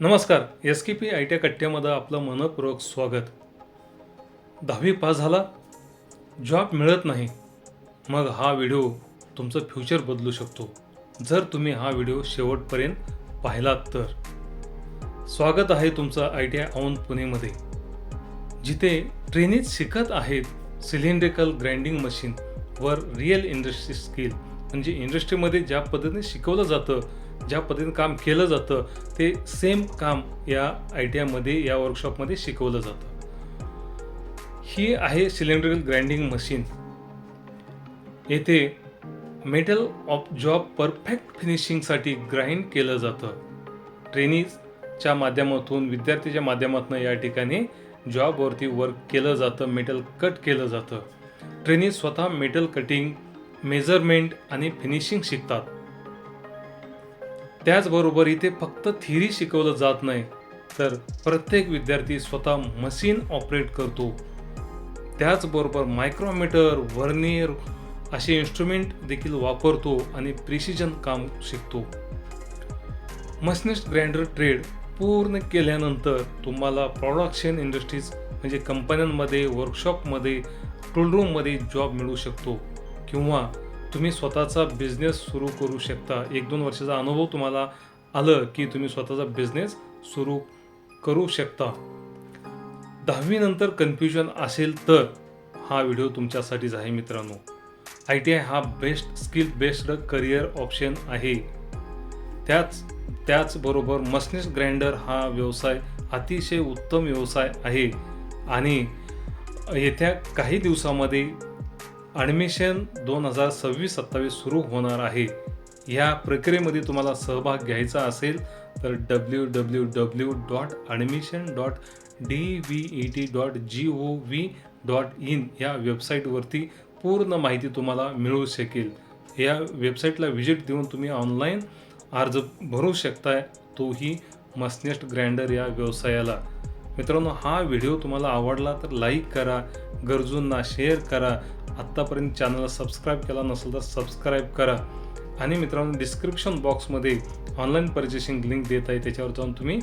नमस्कार. SKP ITI कट्ट्यामध्ये आपलं मनपूर्वक स्वागत. 10वी पास झाला, जॉब मिळत नाही, मग हा व्हिडिओ तुमचं फ्युचर बदलू शकतो जर तुम्ही हा व्हिडिओ शेवटपर्यंत पाहिलात तर. स्वागत आहे तुमचं ITI औंध पुणेमध्ये, जिथे ट्रेनीज शिकत आहेत सिलेंड्रिकल ग्राइंडिंग मशीन वर रिअल इंडस्ट्री स्किल. म्हणजे इंडस्ट्रीमध्ये ज्या पद्धतीने शिकवलं जातं, ज्या पद्धतीने काम केलं जातं, ते सेम काम या ITI मध्ये या वर्कशॉपमध्ये शिकवलं जातं. ही आहे सिलेंड्रिकल ग्राइंडिंग मशीन. येथे मेटल ऑफ जॉब परफेक्ट फिनिशिंगसाठी ग्राइंड केलं जातं. ट्रेनीजच्या माध्यमातून, विद्यार्थीच्या माध्यमातून या ठिकाणी जॉबवरती वर्क केलं जातं, मेटल कट केलं जातं. ट्रेनीज स्वतः मेटल कटिंग, मेजरमेंट आणि फिनिशिंग शिकतात. त्याचबरोबर इथे फक्त थिअरी शिकवलं जात नाही, तर प्रत्येक विद्यार्थी स्वतः मशीन ऑपरेट करतो. त्याचबरोबर मायक्रोमीटर, व्हर्नियर असे इन्स्ट्रुमेंट देखील वापरतो आणि प्रिसिजन काम शिकतो. मशीनिस्ट ग्राइंडर ट्रेड पूर्ण केल्यानंतर तुम्हाला प्रोडक्शन इंडस्ट्रीज म्हणजे कंपन्यांमध्ये, वर्कशॉपमध्ये, टूलरूममध्ये जॉब मिळू शकतो किंवा तुम्ही स्वतःचा बिझनेस सुरू करू शकता. 1-2 वर्षाचा अनुभव तुम्हाला आलं की तुम्ही स्वतःचा बिझनेस सुरू करू शकता. 10वी नंतर कन्फ्युजन असेल तर हा व्हिडिओ तुमच्यासाठीच आहे मित्रांनो. ITI हा best skill based career option आहे. त्याचबरोबर मशीनिस्ट ग्राइंडर हा व्यवसाय अतिशय उत्तम व्यवसाय आहे आणि येत्या काही दिवसामध्ये ॲडमिशन 2026-27 सुरू होणार आहे. या प्रक्रियेमध्ये तुम्हाला सहभाग घ्यायचा असेल तर www.admission.dvet.gov.in या वेबसाईटवरती पूर्ण माहिती तुम्हाला मिळू शकेल. या वेबसाईटला व्हिजिट देऊन तुम्ही ऑनलाईन अर्ज भरू शकताय, तोही मशीनिस्ट ग्राइंडर या व्यवसायाला. मित्रांनो, हा व्हिडिओ तुम्हाला आवडला तर लाईक करा, गरजूंना शेअर करा. आत्तापर्यंत चॅनलला सबस्क्राईब केला नसेल तर सबस्क्राईब करा. आणि मित्रांनो, डिस्क्रिप्शन बॉक्समध्ये ऑनलाईन परचेसिंग लिंक देत आहे, त्याच्यावर जाऊन तुम्ही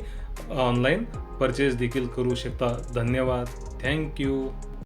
ऑनलाईन परचेस देखील करू शकता. धन्यवाद. थँक्यू.